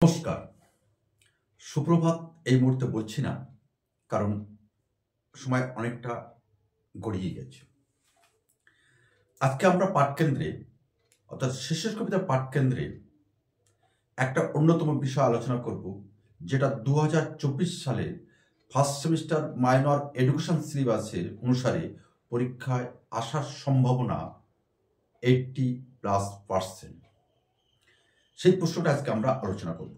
নমস্কার, সুপ্রভাত এই মুহূর্তে বলছি না, কারণ সময় অনেকটা গড়িয়ে গেছে। আজকে আমরা পাঠকেন্দ্রে অর্থাৎ শেষের কবিতার পাঠকেন্দ্রে একটা অন্যতম বিষয় আলোচনা করব, যেটা 2024 সালে ফার্স্ট সেমিস্টার মাইনর এডুকেশন সিলেবাসের অনুসারে পরীক্ষায় আসার সম্ভাবনা 80+%। সেই প্রশ্নটা আজকে আমরা আলোচনা করব।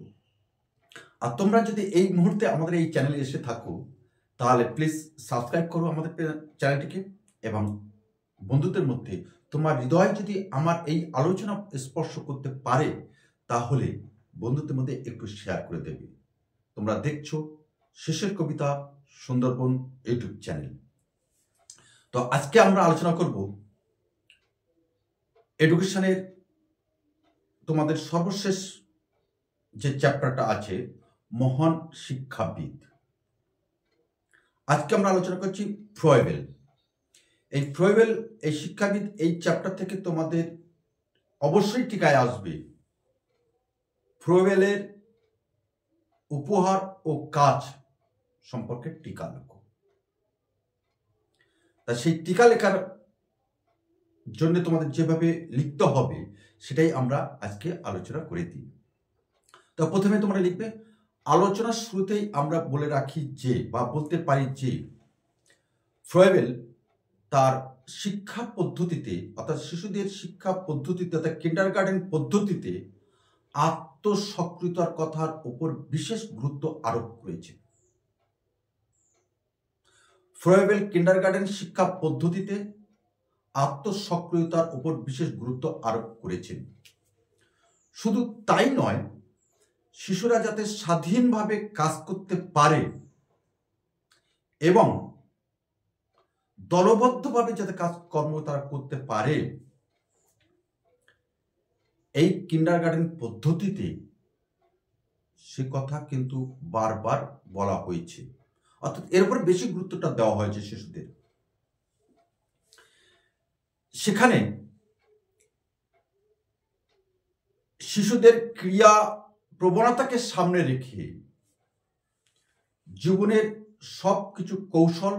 আর তোমরা যদি এই মুহূর্তে আমাদের এই চ্যানেলে এসে থাকো, তাহলে প্লিজ সাবস্ক্রাইব করো আমাদের চ্যানেলটিকে, এবং বন্ধুদের মধ্যে তোমার হৃদয় যদি আমার এই আলোচনা স্পর্শ করতে পারে, তাহলে বন্ধুদের মধ্যে একটু শেয়ার করে দেবে। তোমরা দেখছো শেষের কবিতা সুন্দরবন ইউটিউব চ্যানেল। তো আজকে আমরা আলোচনা করব এডুকেশনের তোমাদের সর্বশেষ যে চ্যাপ্টারটা আছে, মহান শিক্ষাবিদ। আজকে আমরা আলোচনা করছি ফ্রয়েবেল। এই ফ্রয়েবেল, এই শিক্ষাবিদ, এই চ্যাপ্টার থেকে তোমাদের অবশ্যই টিকায় আসবে ফ্রয়েবেলের উপহার ও কাজ সম্পর্কে টিকা লেখো। তা সেই টিকা লেখার জন্য তোমাদের যেভাবে লিখতে হবে সেটাই আমরা আজকে আলোচনা করে দিই। তো প্রথমে তোমরা লিখবে, আলোচনার শুরুতেই আমরা বলে রাখি যে, বা বলতে পারি যে, ফ্রয়েবেল তার শিক্ষা পদ্ধতিতে অর্থাৎ শিশুদের শিক্ষা পদ্ধতিতে অর্থাৎ কিন্ডারগার্টেন পদ্ধতিতে আত্মসক্রিয়তার কথার উপর বিশেষ গুরুত্ব আরোপ করেছে। ফ্রয়েবেল কিন্ডারগার্টেন শিক্ষা পদ্ধতিতে আত্মসক্রিয়তার উপর বিশেষ গুরুত্ব আরোপ করেছেন। শুধু তাই নয়, শিশুরা যাতে স্বাধীনভাবে কাজ করতে পারে এবং দলবদ্ধভাবে যাতে কাজকর্ম তারা করতে পারে, এই কিন্ডারগার্টেন পদ্ধতিতে সে কথা কিন্তু বারবার বলা হয়েছে, অর্থাৎ এর উপর বেশি গুরুত্বটা দেওয়া হয়েছে শিশুদের। সেখানে শিশুদের ক্রিয়া প্রবণতাকে সামনে রেখে জীবনের সব কিছু কৌশল,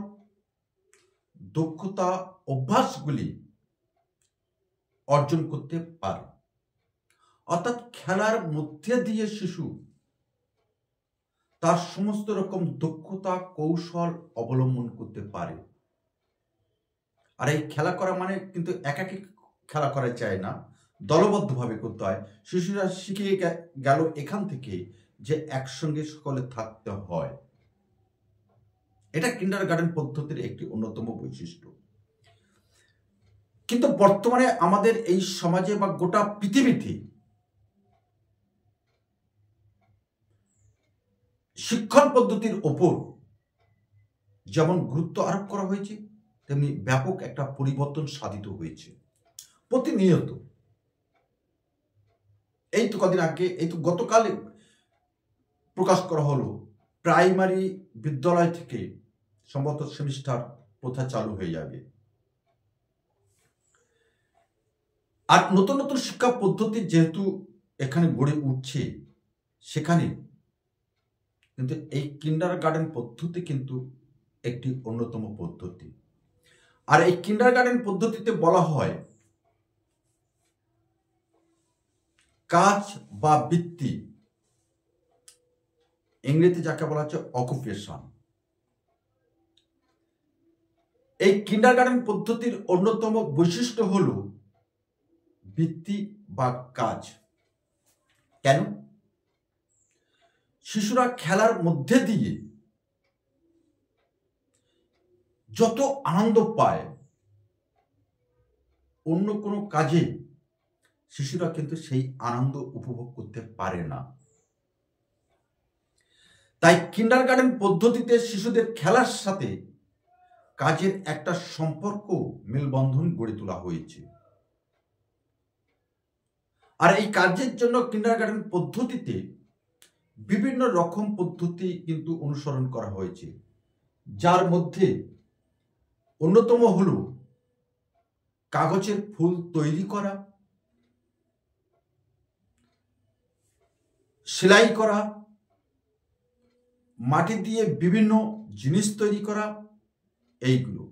দক্ষতা, অভ্যাসগুলি অর্জন করতে পারে। অর্থাৎ খেলার মধ্যে দিয়ে শিশু তার সমস্ত রকম দক্ষতা, কৌশল অবলম্বন করতে পারে। আর এই খেলা করা মানে কিন্তু একাকী খেলা করা যায় না, দলবদ্ধভাবে করতে হয়। শিশুরা শিখে গেল এখান থেকে যে একসঙ্গে সকলে থাকতে হয়। এটা কিন্ডারগার্টেন পদ্ধতির একটি অন্যতম বৈশিষ্ট্য। কিন্তু বর্তমানে আমাদের এই সমাজে বা গোটা পৃথিবীতে শিক্ষণ পদ্ধতির ওপর যেমন গুরুত্ব আরোপ করা হয়েছে, তেমনি ব্যাপক একটা পরিবর্তন সাধিত হয়েছে প্রতিনিয়ত। এই তো কদিন আগে, এই তো গতকালে প্রকাশ করা হলো, প্রাইমারি বিদ্যালয় থেকে সম্ভবত সেমিস্টার প্রথা চালু হয়ে যাবে। আর নতুন নতুন শিক্ষা পদ্ধতি যেহেতু এখানে গড়ে উঠছে, সেখানে কিন্তু এই কিন্ডারগার্টেন পদ্ধতি কিন্তু একটি অন্যতম পদ্ধতি। আর এই কিন্ডারগার্টেন পদ্ধতিতে বলা হয় কাজ বা বৃত্তি, ইংরেজিতে যাকে বলা হচ্ছে অকুপেশন। এই কিন্ডারগার্টেন পদ্ধতির অন্যতম বৈশিষ্ট্য হল বৃত্তি বা কাজ। কেন? শিশুরা খেলার মধ্যে দিয়ে যত আনন্দ পায়, অন্য কোনো কাজে শিশুরা কিন্তু সেই আনন্দ উপভোগ করতে পারে না। তাই কিন্ডারগার্টেন পদ্ধতিতে শিশুদের খেলার সাথে কাজের একটা সম্পর্ক, মেলবন্ধন গড়ে তোলা হয়েছে। আর এই কাজের জন্য কিন্ডারগার্টেন পদ্ধতিতে বিভিন্ন রকম পদ্ধতি কিন্তু অনুসরণ করা হয়েছে, যার মধ্যে অন্যতম হল কাগজের ফুল তৈরি করা, সেলাই করা, মাটি দিয়ে বিভিন্ন জিনিস তৈরি করা, এইগুলো।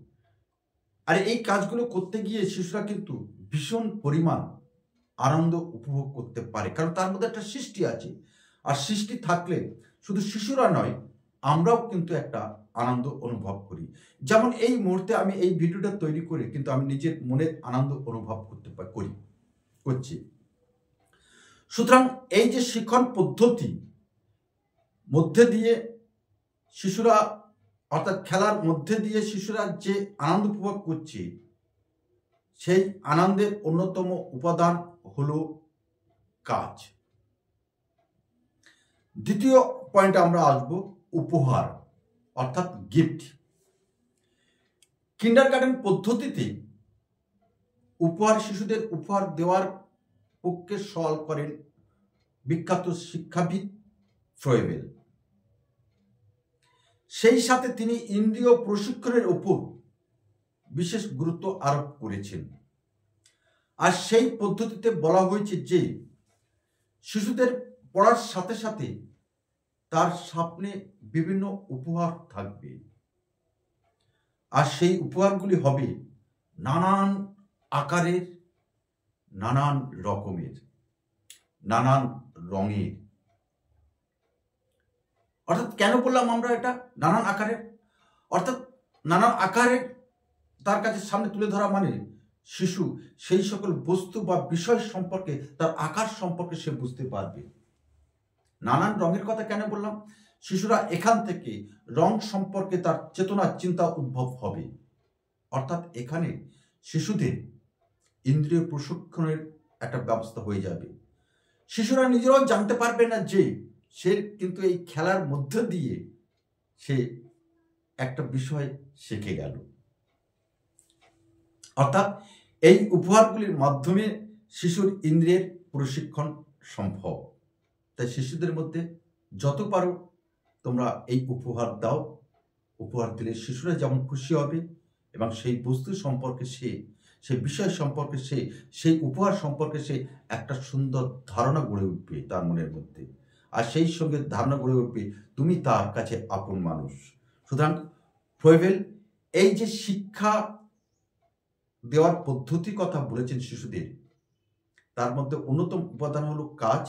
আর এই কাজগুলো করতে গিয়ে শিশুরা কিন্তু ভীষণ পরিমাণ আনন্দ উপভোগ করতে পারে, কারণ তার মধ্যে একটা সৃষ্টি আছে। আর সৃষ্টি থাকলে শুধু শিশুরা নয়, আমরাও কিন্তু একটা আনন্দ অনুভব করি। যেমন এই মুহূর্তে আমি এই ভিডিওটা তৈরি করে কিন্তু আমি নিজের মনের আনন্দ অনুভব করছি। সুতরাং এই যে শিক্ষণ পদ্ধতি মধ্যে দিয়ে শিশুরা, অর্থাৎ খেলার মধ্যে দিয়ে শিশুরা যে আনন্দ উপভোগ করছে, সেই আনন্দের অন্যতম উপাদান হলো কাজ। দ্বিতীয় পয়েন্টে আমরা আসব উপহার, অর্থাৎ গিফট। কিন্ডারগার্টেন পদ্ধতিতে শিশুদের উপহার দেওয়ার পক্ষে সওয়াল করেন বিখ্যাত শিক্ষাবিদ ফ্রয়েবেল। সেই সাথে তিনি ইন্দ্রিয় প্রশিক্ষণের উপর বিশেষ গুরুত্ব আরোপ করেছেন। আর সেই পদ্ধতিতে বলা হয়েছে যে শিশুদের পড়ার সাথে সাথে তার সামনে বিভিন্ন উপহার থাকবে, আর সেই উপহারগুলি হবে নানান আকারের, নানান রকমের, নানান রঙের। অর্থাৎ কেন বললাম আমরা এটা নানান আকারের? অর্থাৎ নানান আকারের তার কাছে সামনে তুলে ধরা মানে শিশু সেই সকল বস্তু বা বিষয় সম্পর্কে, তার আকার সম্পর্কে সে বুঝতে পারবে। নানান রঙের কথা কেন বললাম? শিশুরা এখান থেকে রং সম্পর্কে তার চেতনা চিন্তা উদ্ভব হবে। অর্থাৎ এখানে শিশুদের ইন্দ্রিয় প্রশিক্ষণের একটা ব্যবস্থা হয়ে যাবে। শিশুরা নিজেরাও জানতে পারবে না যে সে কিন্তু এই খেলার মধ্য দিয়ে সে একটা বিষয় শিখে গেল। অর্থাৎ এই উপহারগুলির মাধ্যমে শিশুর ইন্দ্রিয়ের প্রশিক্ষণ সম্ভব। তাই শিশুদের মধ্যে যত পারো তোমরা এই উপহার দাও। উপহার দিলে শিশুরা যেমন খুশি হবে এবং সেই বস্তু সম্পর্কে সেই বিষয় সম্পর্কে সেই উপহার সম্পর্কে একটা সুন্দর ধারণা গড়ে উঠবে তার মনের মধ্যে। আর সেই সঙ্গে ধারণা গড়ে উঠবে তুমি তার কাছে আপন মানুষ। সুতরাং ফ্রয়েবেল এই যে শিক্ষা দেওয়ার পদ্ধতির কথা বলেছেন শিশুদের, তার মধ্যে অন্যতম উপাদান হলো কাজ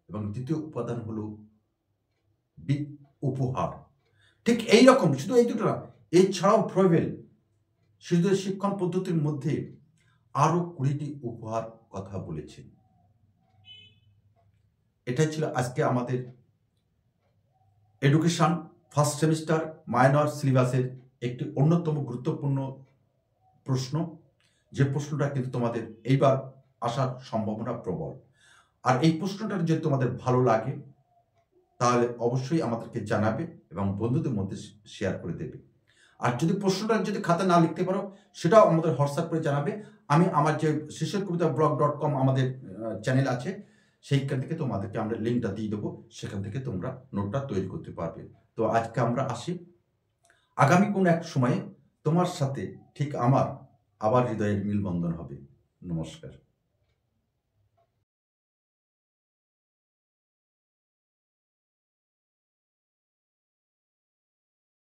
এবং দ্বিতীয় উপাদান হলো উপহার। ঠিক এই রকম, শুধু এই দুটো না, এছাড়াও ফ্রয়েবেল শিশুদের শিক্ষণ পদ্ধতির মধ্যে আরো 20টি উপহার কথা বলেছেন। এটাই ছিল আজকে আমাদের এডুকেশন ফার্স্ট সেমিস্টার মাইনর সিলেবাসের একটি অন্যতম গুরুত্বপূর্ণ প্রশ্ন, যে প্রশ্নটা কিন্তু তোমাদের এইবার আসার সম্ভাবনা প্রবল। আর এই প্রশ্নটা যদি তোমাদের ভালো লাগে তাহলে অবশ্যই আমাদেরকে জানাবে এবং বন্ধুদের মধ্যে শেয়ার করে দেবে। আর যদি প্রশ্নটা যদি খাতা না লিখতে পারো সেটাও আমাদের হোয়াটসঅ্যাপ করে জানাবে। আমি আমার যে শিশুর কবিতা blog.com আমাদের চ্যানেল আছে, সেইখান থেকে তোমাদেরকে আমরা লিঙ্কটা দিয়ে দেবো, সেখান থেকে তোমরা নোটটা তৈরি করতে পারবে। তো আজকে আমরা আসি, আগামী কোন এক সময়ে তোমার সাথে ঠিক আমার আবার হৃদয়ের মিলবন্ধন হবে। নমস্কার।